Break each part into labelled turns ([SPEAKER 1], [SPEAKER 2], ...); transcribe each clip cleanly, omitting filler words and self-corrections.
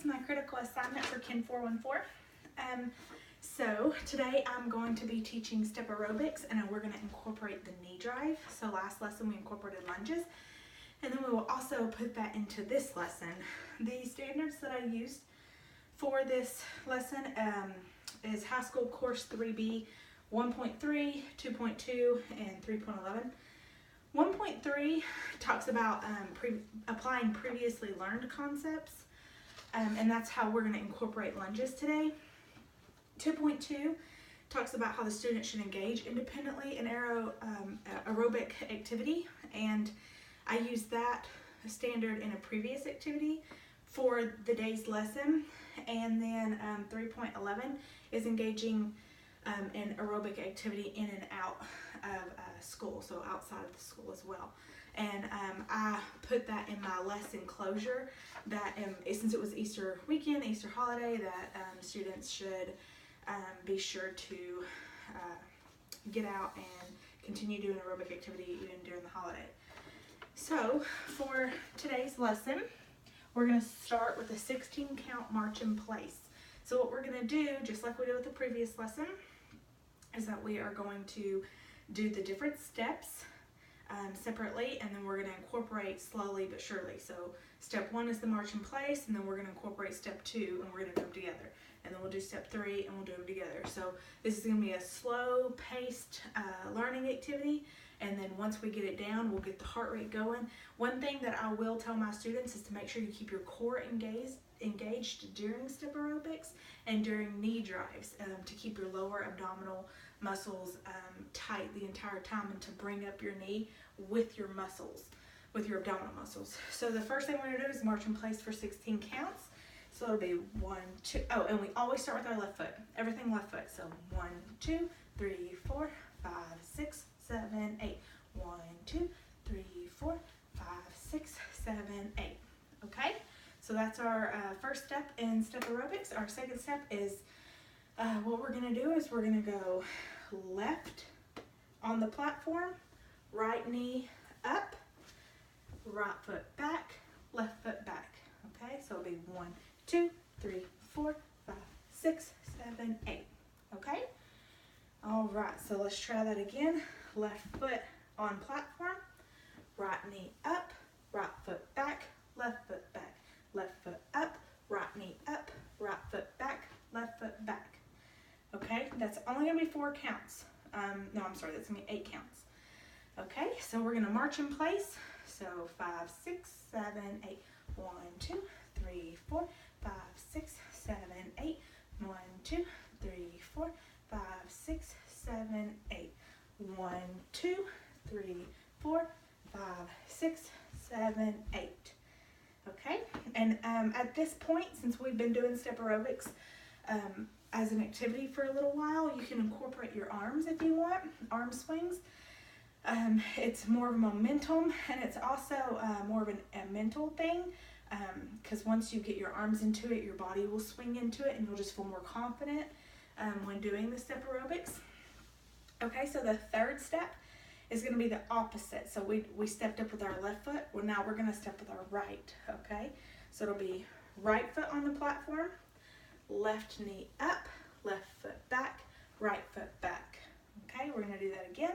[SPEAKER 1] is my critical assignment for Kin 414. So today I'm going to be teaching StepAerobics, and we're going to incorporate the knee drive. So last lesson we incorporated lunges, and then we will also put that into this lesson. The standards that I used for this lesson is High School Course 3B 1.3, 2.2, and 3.11. 1.3 talks about applying previously learned concepts, and that's how we're going to incorporate lunges today. 2.2 talks about how the student should engage independently in aerobic activity, and I used that standard in a previous activity for the day's lesson. And then 3.11 is engaging in aerobic activity in and out of school, so outside of the school as well. And I put that in my lesson closure that since it was Easter weekend, Easter holiday, that students should be sure to get out and continue doing aerobic activity even during the holiday. So for today's lesson, we're going to start with a 16 count march in place. So what we're going to do, just like we did with the previous lesson, is that we are going to do the different steps separately, and then we're going to incorporate slowly but surely. So step 1 is the march in place, and then we're going to incorporate step 2, and we're going to do them together. And then we'll do step 3, and we'll do them together. So this is going to be a slow paced learning activity, and then once we get it down, we'll get the heart rate going. One thing that I will tell my students is to make sure you keep your core engaged during StepAerobics and during knee drives, to keep your lower abdominal muscles tight the entire time, and to bring up your knee with your muscles, with your abdominal muscles. So the first thing we're going to do is march in place for 16 counts. So it'll be 1, 2, oh, and we always start with our left foot. Everything left foot. So 1, 2, 3, 4, 5, 6, 7, 8. 1, 2, 3, 4, 5, 6, 7, 8. Okay? So that's our first step in StepAerobics. Our second step is what we're going to do is we're going to go left on the platform, right knee up, right foot back, left foot back. Okay? So it'll be 1, 2, 3, 4, 5, 6, 7, 8. Okay? All right, so let's try that again. Left foot on platform, right knee up, right foot back, left foot back, left foot up, right knee up, right foot back, left foot back. Okay, that's only going to be 4 counts. No, I'm sorry, that's going to be 8 counts. Okay, so we're going to march in place. So 5, 6, 7, 8. 1, 2, 3, 4, 5, 6, 7, 8. 1, 2, 3, 4, 5, 6, 7, 8. 1, 2, 3, 4, 5, 6, 7, 8. Okay, and at this point, since we've been doing StepAerobics as an activity for a little while, you can incorporate your arms if you want, arm swings. It's more of a momentum, and it's also more of a mental thing, because once you get your arms into it, your body will swing into it, and you'll just feel more confident when doing the StepAerobics. Okay, so the third step is going to be the opposite. So we stepped up with our left foot. Well, now we're going to step with our right. Okay, so it'll be right foot on the platform, left knee up, left foot back, right foot back. Okay, we're going to do that again.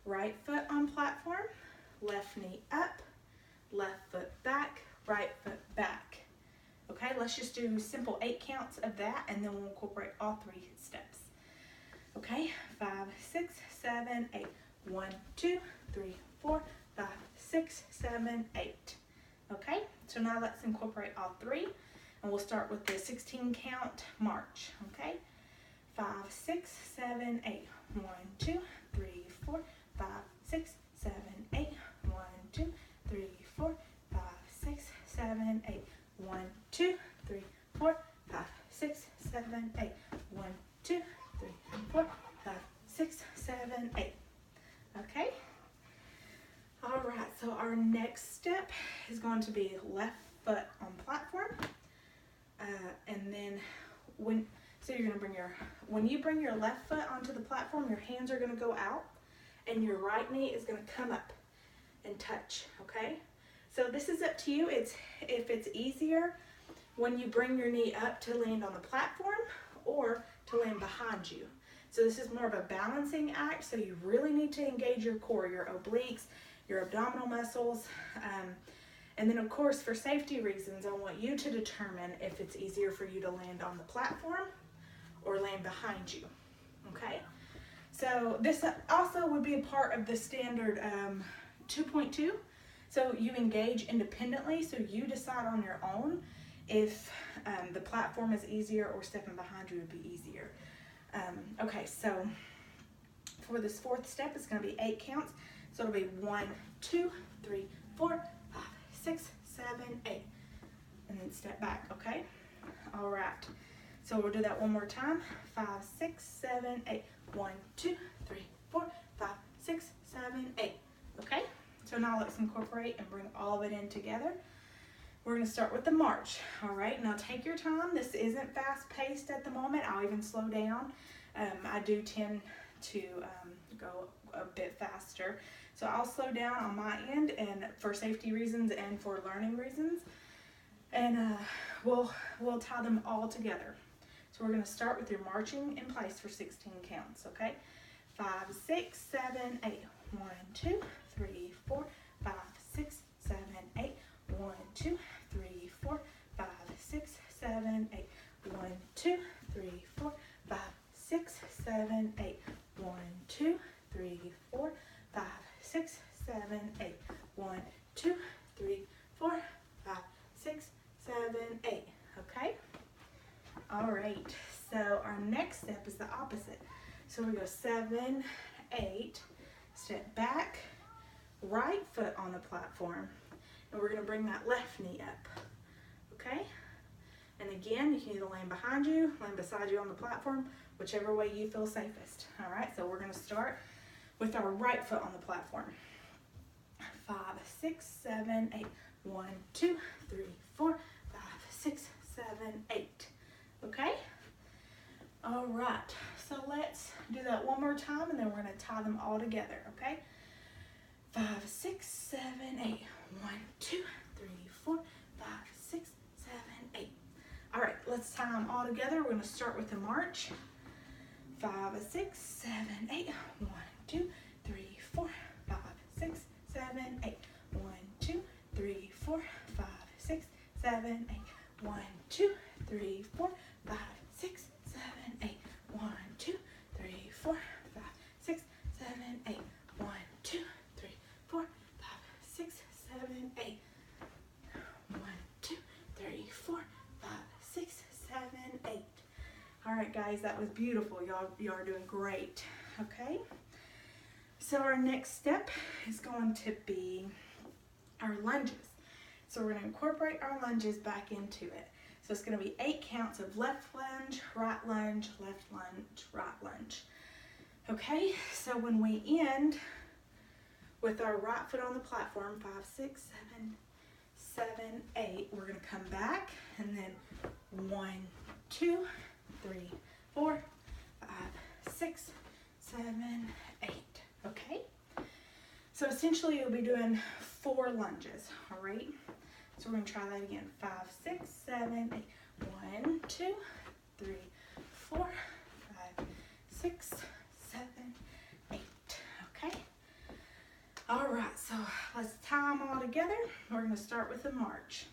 [SPEAKER 1] Right foot on platform, left knee up, left foot back, right foot back. Okay, let's just do simple 8 counts of that, and then we'll incorporate all 3 steps. Okay, 5, 6, 7, 8. 1, 2, 3, 4, 5, 6, 7, 8. Okay, so now let's incorporate all 3, and we'll start with the 16 count march. Okay, 5, 6, 7, 8. 1, 2, 3, 4, 5, 6, 7, 8. 1, 2, 3, 4, 5, 6, 7, 8. 1, 2, 3, 4, 5, 6, 7, 8. 1, 2, 3, 4, 5, 6, 7, 8. Okay. All right. So our next step is going to be left foot on platform, and then when you bring your left foot onto the platform, your hands are going to go out, and your right knee is going to come up and touch. Okay. So this is up to you. If it's easier when you bring your knee up to land on the platform or to land behind you. So this is more of a balancing act, so you really need to engage your core, your obliques, your abdominal muscles. And then of course, for safety reasons, I want you to determine if it's easier for you to land on the platform or land behind you, okay? So this also would be a part of the standard 2.2. So you engage independently, so you decide on your own if the platform is easier or stepping behind you would be easier. Okay, so for this fourth step, it's gonna be 8 counts. So it'll be 1, 2, 3, 4, 5, 6, 7, 8. And then step back, okay? All right, so we'll do that one more time. 5, 6, 7, 8. 1, 2, 3, 4, 5, 6, 7, 8. Okay, so now let's incorporate and bring all of it in together. We're gonna start with the march. All right, now take your time. This isn't fast paced at the moment. I'll even slow down. I do tend to go a bit faster. So I'll slow down on my end, and for safety reasons and for learning reasons. And we'll tie them all together. So we're gonna start with your marching in place for 16 counts, okay? 5, 6, 7, 8. 1, 2, 3, 4, 5, 6, 7, 8. 1, 2, 3, 4, 5, 6, 7, 8. 1, 2, 3, 4, 5, 6, 7, 8. 1, 2, 3, 4, 5, 6, 7, 8. 1, 2, 3, 4, 5, 6, 7, 8. Okay? All right, so our next step is the opposite. So we go 7, 8, step back, right foot on the platform, and we're gonna bring that left knee up, okay? And again, you can either land behind you, land beside you on the platform, whichever way you feel safest. All right, so we're gonna start with our right foot on the platform. 5, 6, 7, 8. 1, 2, 3, 4, 5, 6, 7, 8. Okay? All right, so let's do that one more time, and then we're gonna tie them all together, okay? 5, 6, 7, 8. 1, 2, 3, 4, 5, 6, 7, 8. All right, let's tie them all together. We're gonna start with the march. 5, 6, 7, 8. 1, 2, 3, 4, 5, 6, 7, 8. 1, 2, 3, 4, 5, 6, 7, 8. 1, 2, 3, 4, 5, 6, 7, 8. 1, 2, 3, 4, 5, 6, 7, 8. 1, 2, 3, 4, 5, 6, 7, 8. 1, 2, 3, 4, 5, 6, 7, 8. All right, guys, that was beautiful. Y'all are doing great. Okay. So our next step is going to be our lunges. So we're going to incorporate our lunges back into it. So it's going to be 8 counts of left lunge, right lunge, left lunge, right lunge. Okay, so when we end with our right foot on the platform, 5, 6, 7, 8, we're going to come back, and then 1, 2, 3, 4, 5, 6, 7, 8. Okay? So essentially you'll be doing 4 lunges, all right? So we're going to try that again. 5, 6, 7, 8. 1, 2, 3, 4, 5, 6, 7, 8. Okay? All right, so let's tie them all together. We're going to start with the march.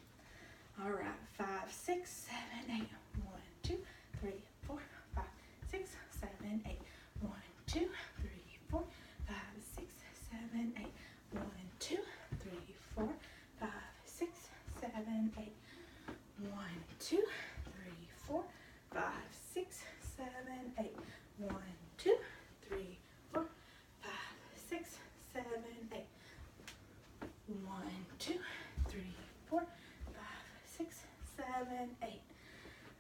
[SPEAKER 1] All right, 5, 6, 7, 8. 1, 2, 3, 4, 5, 6, 7, 8. 1, 2, 3, 4, 5, 6, 7, 8. 1, 2, 3, 4, 5, 6, 7, 8. 1, 2, 3, 4, 5, 6, 7, 8. 1, 2, 3, 4, 5, 6, 7, 8. 1, 2, 3, 4, 5, 6, 7, 8.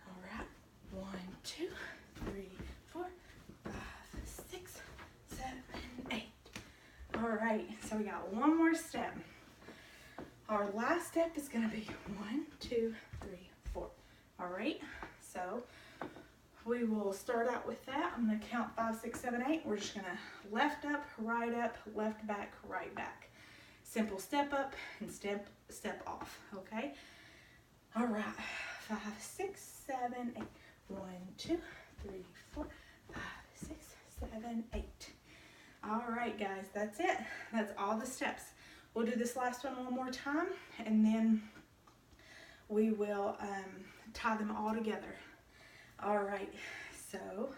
[SPEAKER 1] All right. 1, 2, 3, 4, 5, 6, 7, 8. All right. So we got one more step. Our last step is going to be 1, 2, 3, 4. All right. So we will start out with that. I'm going to count 5, 6, 7, 8. We're just going to left up, left back, right back. Simple step up and step off. Okay. All right. 5, 6, 7, 8. 1, 2, 3, 4, 5, 6, 7, 8. All right, guys, that's it. That's all the steps. We'll do this last one more time, and then we will tie them all together. All right, so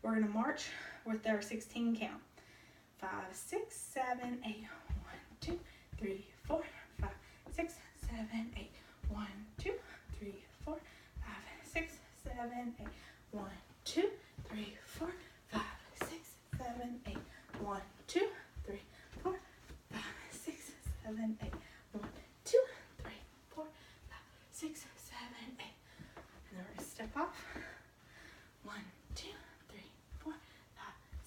[SPEAKER 1] we're gonna march with our 16 count. 5, 6, 7, 8. 1, 2, 3, 4, 5, 6, 7, 8. 1, 2, 3, 4, 5, 6, 7, 8. 1, 2, 3, 4, 5, 6, 7, 8. 1, 2, 3, 4, 5, 6, 7, 8. 1, 2, 3, 4, 5, 6, 7, 8. And then we're gonna step off. 1, 2, 3, 4, 5,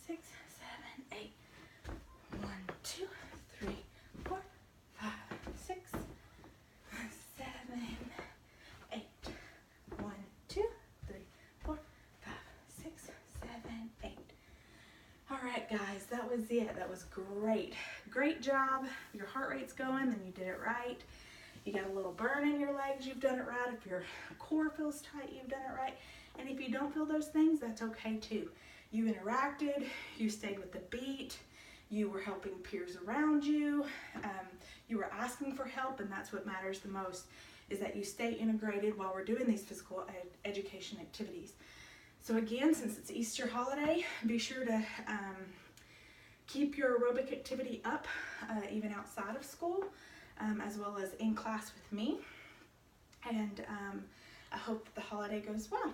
[SPEAKER 1] 6, 7, 8. 1, 2, 3, 4, 5, 6, 7, 8. 1, 2, 3, 4, 5, 6, 7, 8. All right, guys, that was it. That was great. Great job. Your heart rate's going, then you did it right. You got a little burn in your legs, you've done it right. If your core feels tight, you've done it right. And if you don't feel those things, that's okay too. You interacted, you stayed with the beat, you were helping peers around you, you were asking for help, and that's what matters the most, is that you stay integrated while we're doing these physical education activities. So again, since it's Easter holiday, be sure to keep your aerobic activity up, even outside of school, as well as in class with me. And I hope that the holiday goes well.